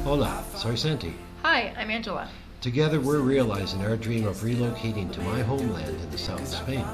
Hola, soy Santi. Hi, I'm Angela. Together we're realizing our dream of relocating to my homeland in the south of Spain.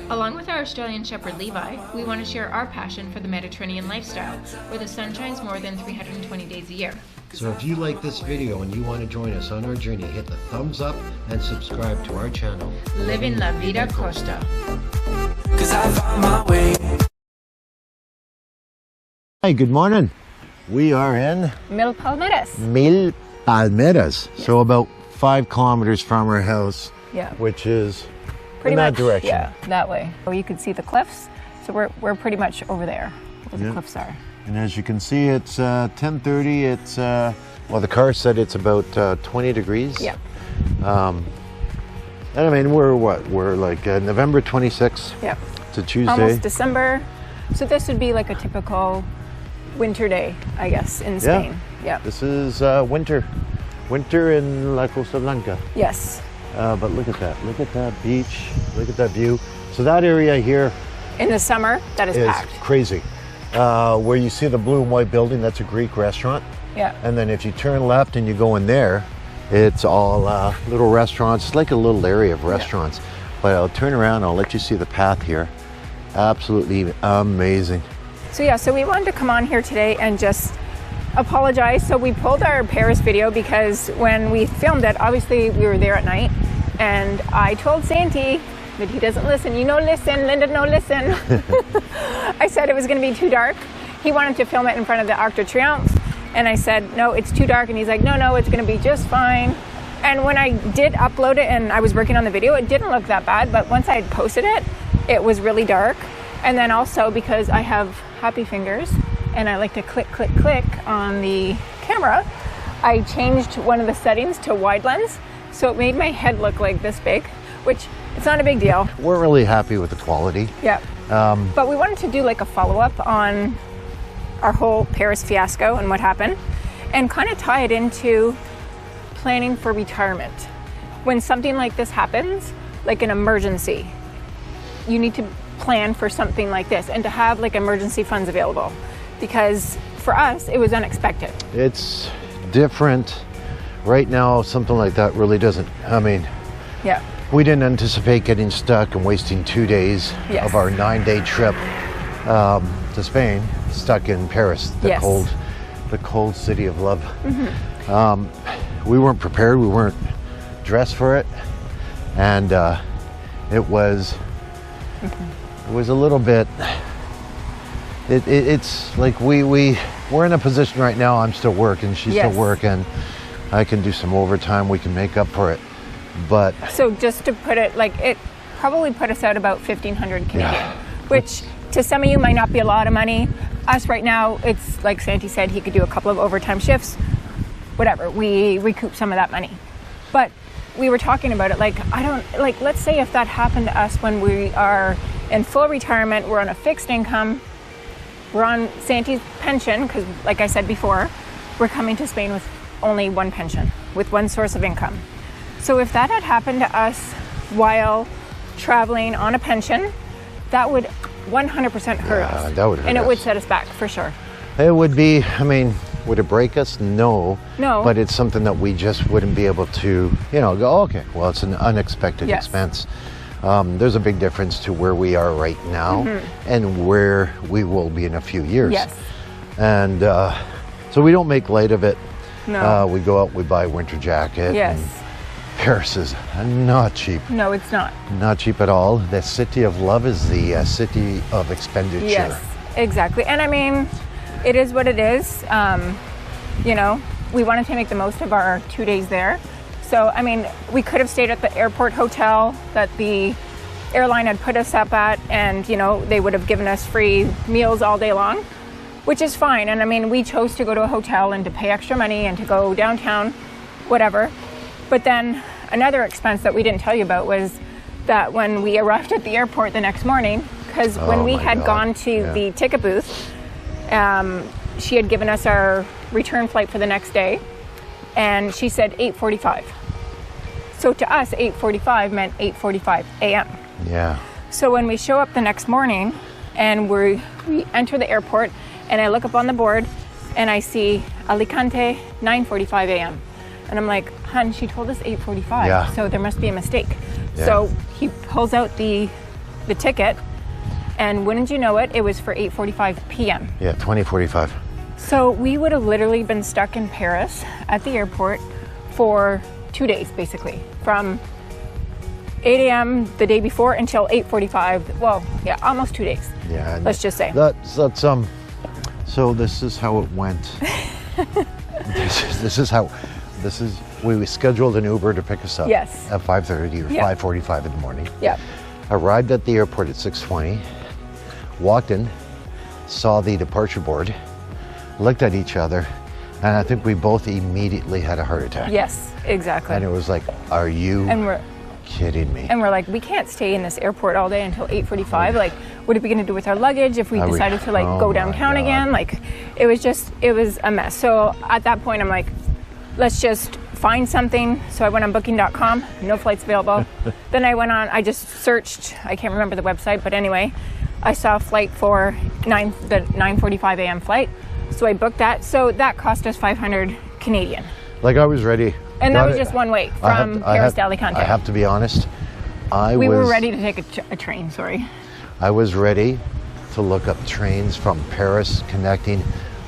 Along with our Australian Shepherd Levi, we want to share our passion for the Mediterranean lifestyle, where the sun shines more than 320 days a year. So if you like this video and you want to join us on our journey, hit the thumbs up and subscribe to our channel. Living La Vida Costa. Hi, good morning. We are in Mil Palmeras. Mil Palmeras, so about 5 kilometers from our house, Yeah. which is Pretty in that much, direction. Yeah, that way. Or you could see the cliffs. So we're pretty much over there where the cliffs are. And as you can see, it's 10:30. It's well, the car said it's about 20 degrees. Yeah. And I mean, we're what? We're like November 26th. Yeah. It's a Tuesday. Almost December. So this would be like a typical winter day, I guess, in Spain. Yeah. This is winter in La Costa Blanca. Yes. But look at that. Look at that beach. Look at that view. So that area here In the summer, that is packed. crazy. Where you see the blue and white building, that's a Greek restaurant. Yeah. And then if you turn left and you go in there, it's all little restaurants. It's like a little area of restaurants. Yeah. But I'll turn around, I'll let you see the path here. Absolutely amazing. So yeah, so we wanted to come on here today and just apologize. So we pulled our Paris video because when we filmed it, obviously we were there at night, and I told Santi that he doesn't listen. You know, listen, Linda, no, listen. I said it was going to be too dark. He wanted to film it in front of the Arc de Triomphe, and I said, no, it's too dark. And he's like, no, it's going to be just fine. And when I did upload it and I was working on the video, it didn't look that bad. But once I had posted it, it was really dark. And then also because I have happy fingers and I like to click on the camera, I changed one of the settings to wide lens. So it made my head look like this big, which it's not a big deal. We're really happy with the quality. Yeah. But we wanted to do like a follow-up on our whole Paris fiasco and what happened, and kind of tie it into planning for retirement. When something like this happens, like an emergency, you need to plan for something like this and to have like emergency funds available, because for us it was unexpected. It's different. Right now, something like that really doesn't, I mean, Yeah. we didn't anticipate getting stuck and wasting 2 days Yes. of our 9-day trip to Spain, stuck in Paris, the Yes. cold city of love. We weren't prepared, we weren't dressed for it, and it was a little bit, it's like we're in a position right now, I'm still working, she's Yes. still working, I can do some overtime, we can make up for it, but So just to put it, like, it probably put us out about 1,500 Canadian, which to some of you might not be a lot of money. Us right now, it's like Santi said, he could do a couple of overtime shifts, whatever, we recoup some of that money. But we were talking about it, like, let's say if that happened to us when we are in full retirement, we're on a fixed income, we're on Santi's pension, because like I said before, we're coming to Spain with only one pension, with one source of income. So if that had happened to us while traveling on a pension, that would 100% hurt us. That would hurt and it us. would set us back for sure. It would be, I mean, would it break us? No. No. But it's something that we just wouldn't be able to, go, okay, well, it's an unexpected Yes. expense. There's a big difference to where we are right now and where we will be in a few years. Yes. And so we don't make light of it. No. We go out, we buy a winter jacket. Yes. And Paris is not cheap. No, it's not. Not cheap at all. The city of love is the city of expenditure. Yes, exactly. And I mean, it is what it is. We wanted to make the most of our 2 days there. So, I mean, we could have stayed at the airport hotel that the airline had put us up at, and, they would have given us free meals all day long, which is fine. And I mean, we chose to go to a hotel and to pay extra money and to go downtown, whatever. But then another expense that we didn't tell you about was that when we arrived at the airport the next morning, because when we had gone to the ticket booth, she had given us our return flight for the next day, and she said 8:45. So to us, 8:45 meant 8:45 a.m. Yeah. So when we show up the next morning and we enter the airport, and I look up on the board, and I see Alicante 9:45 a.m. And I'm like, hun, she told us 8:45, Yeah. so there must be a mistake. Yeah. So he pulls out the ticket, and wouldn't you know it, it was for 8:45 p.m. Yeah, 2045. So we would have literally been stuck in Paris at the airport for 2 days, basically, from 8 a.m. the day before until 8:45. Well, yeah, almost 2 days. Yeah. and Let's just say. That's so this is how it went. We scheduled an Uber to pick us up. Yes. At 5:30 or Yeah. 5:45 in the morning. Yeah. Arrived at the airport at 6:20. Walked in, saw the departure board, looked at each other, and I think we both immediately had a heart attack. Yes, exactly. And it was like, are you And we're kidding me? and we're like, we can't stay in this airport all day until 8:45. Like, what are we going to do with our luggage if we Are we- decided to like oh go my downtown God. again? Like, it was a mess. So at that point, I'm like, let's just find something. So I went on booking.com, no flights available. Then I just searched, I can't remember the website, but anyway, I saw a flight for the 9:45 a.m. flight. So I booked that. So that cost us 500 Canadian. Like, I was ready. And that Got was it. just one way I from have- Paris to Alicante. I have to be honest. We were ready to take a train, sorry. I was ready to look up trains from Paris connecting.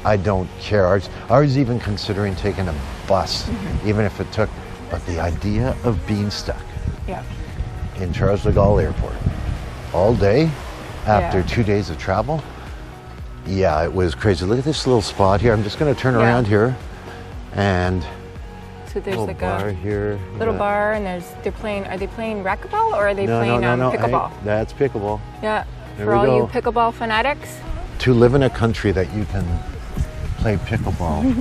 I don't care. I was even considering taking a bus, even if it took. But the idea of being stuck Yeah. in Charles de Gaulle Airport all day after Yeah. 2 days of travel, yeah, it was crazy. Look at this little spot here. I'm just going to turn Yeah. around here, and So there's little like bar a here. little Yeah. bar, and are they playing racquetball or are they No, playing no. pickleball? Hey, that's pickleball. Yeah. There For we all go. you pickleball fanatics. To live in a country that you can play pickleball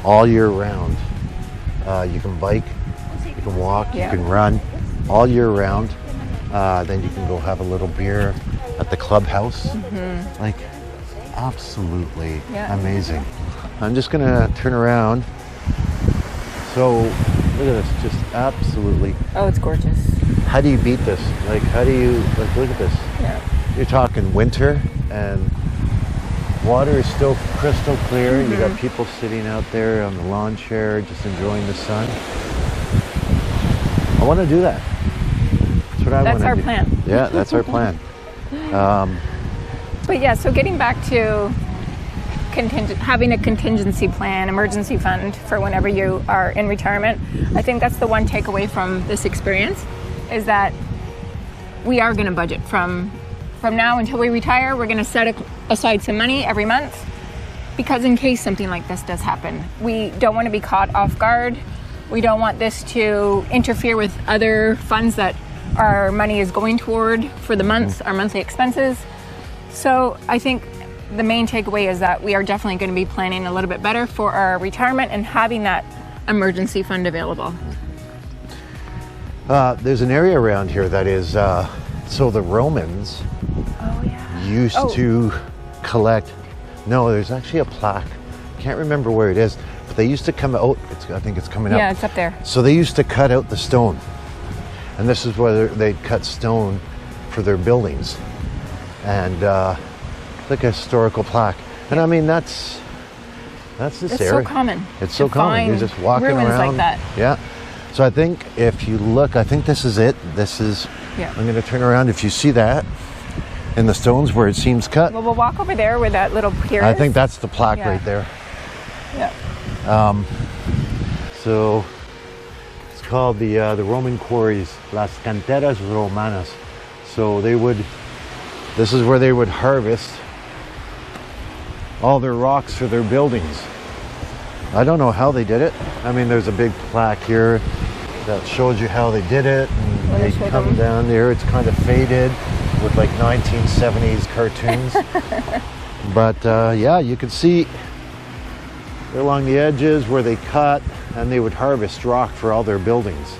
all year round. You can bike, you can walk, Yeah. you can run all year round. Then you can go have a little beer at the clubhouse. Like, absolutely Yeah. amazing. I'm just gonna turn around. So look at this, just absolutely. Oh, it's gorgeous. How do you beat this? Like, how do you, like, look at this. Yeah. You're talking winter and water is still crystal clear. You got people sitting out there on the lawn chair just enjoying the sun. I want to do that. That's what I want to do. That's our plan. Yeah, that's our plan. But yeah, so getting back to having a contingency plan, emergency fund for whenever you are in retirement, I think that's the one takeaway from this experience, is that we are going to budget from now until we retire. We're going to set aside some money every month, because in case something like this does happen, we don't want to be caught off guard. We don't want this to interfere with other funds that our money is going toward for the months, our monthly expenses. So I think the main takeaway is that we are definitely going to be planning a little bit better for our retirement and having that emergency fund available. There's an area around here that is, so the Romans used to collect, no, there's actually a plaque. Can't remember where it is, but they used to come out, I think it's coming up. Yeah, it's up there. So they used to cut out the stone. And this is where they'd cut stone for their buildings. And like a historical plaque. And I mean, that's this It's area. so common. It's so to common. You're find just walking ruins around. like that. Yeah. So I think if you look, I think this is it. This is, Yeah. I'm going to turn around. If you see that in the stones where it seems cut, Well, we'll walk over there where that little pier is. I think that's the plaque Yeah. right there. Yeah. So it's called the Roman quarries, las canteras romanas. So this is where they would harvest all their rocks for their buildings. I don't know how they did it. I mean, there's a big plaque here that shows you how they did it. And Wanna they show come them? down there. It's kind of faded with like 1970s cartoons. But yeah, you can see along the edges where they cut and they would harvest rock for all their buildings.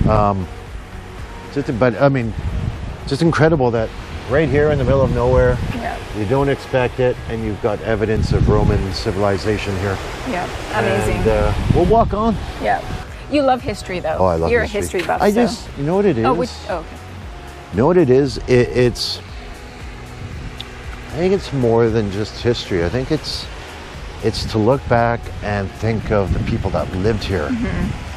But I mean, just incredible that right here in the middle of nowhere, Yeah. you don't expect it, and you've got evidence of Roman civilization here. Yeah. Amazing. And we'll walk on. Yeah. You love history, though. Oh, I love You're history. a history buff. You know what it is? okay. You know what it is? I think it's more than just history. I think it's It's to look back and think of the people that lived here.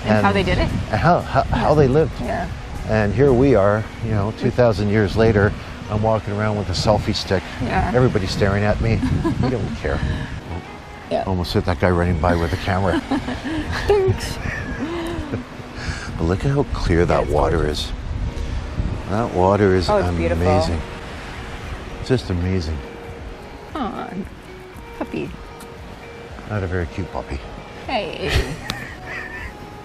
And how they did it. And how they lived. Yeah. And here we are, you know, 2,000 years later, I'm walking around with a selfie stick. Yeah. Everybody's staring at me. We don't care. Yeah. Almost hit that guy running by with a camera. But look at how clear that water is. That water is it's beautiful. amazing. Just amazing. Aw, puppy. Not a very cute puppy. Hey.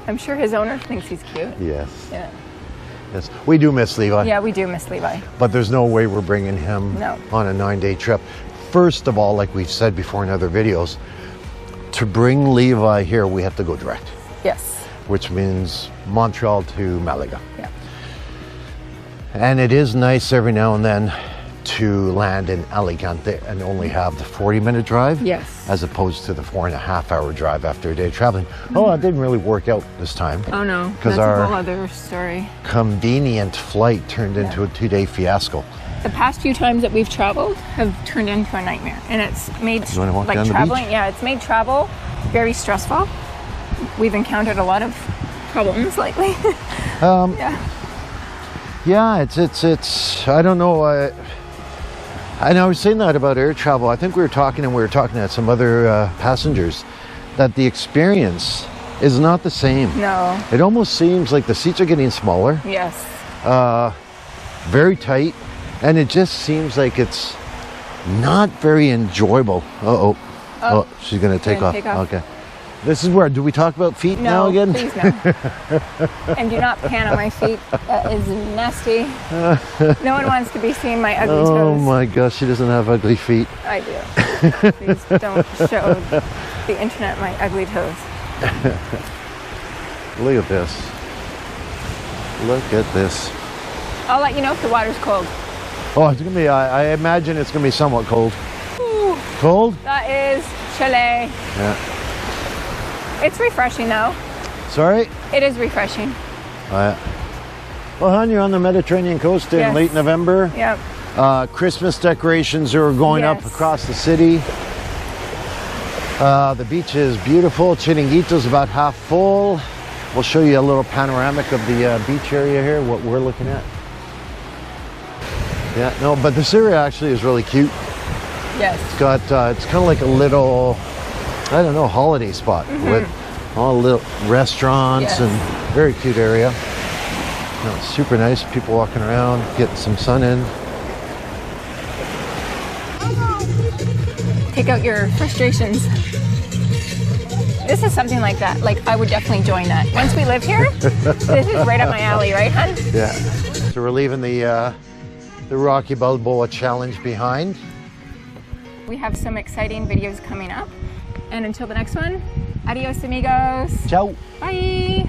I'm sure his owner thinks he's cute. Yes. Yeah. Yes. We do miss Levi. Yeah, we do miss Levi. But there's no way we're bringing him on a 9-day trip. First of all, like we've said before in other videos, to bring Levi here, we have to go direct. Yes. Which means Montreal to Malaga. Yeah. And it is nice every now and then to land in Alicante and only have the 40-minute drive. Yes. As opposed to the 4.5-hour drive after a day traveling. Oh, it didn't really work out this time. Oh no, because that's our a whole other story. Convenient flight turned into a 2-day fiasco. The past few times that we've traveled have turned into a nightmare, and it's made You wanna walk like down the traveling. beach? Yeah, it's made travel very stressful. We've encountered a lot of problems lately. Yeah, it's. I don't know. And I was saying that about air travel. I think we were talking to some other passengers that the experience is not the same. No. It almost seems like the seats are getting smaller. Yes. Very tight, and it just seems like it's not very enjoyable. Oh, she's gonna take off. Okay. This is where, do we talk about feet now again? Please no. And do not pan on my feet. That is nasty. No one wants to be seeing my ugly toes. Oh my gosh, she doesn't have ugly feet. I do. Please don't show the internet my ugly toes. Look at this. Look at this. I'll let you know if the water's cold. Oh, it's gonna be, I imagine it's gonna be somewhat cold. Ooh, Cold? that is chilly. Yeah. It's refreshing though. Sorry? It is refreshing. Well, hon, you're on the Mediterranean coast in late November. Yep. Christmas decorations are going up across the city. The beach is beautiful. Chiringuito's about half full. We'll show you a little panoramic of the beach area here, what we're looking at. Yeah, no, but this area actually is really cute. Yes. It's got, it's kind of like a little, I don't know, holiday spot with all little restaurants and very cute area. No, it's super nice. People walking around, getting some sun in. Take out your frustrations. This is something like that. Like, I would definitely join that. Once we live here, this is right up my alley, right, hun? Yeah. So we're leaving the Rocky Balboa Challenge behind. We have some exciting videos coming up. And until the next one, adios amigos. Ciao. Bye.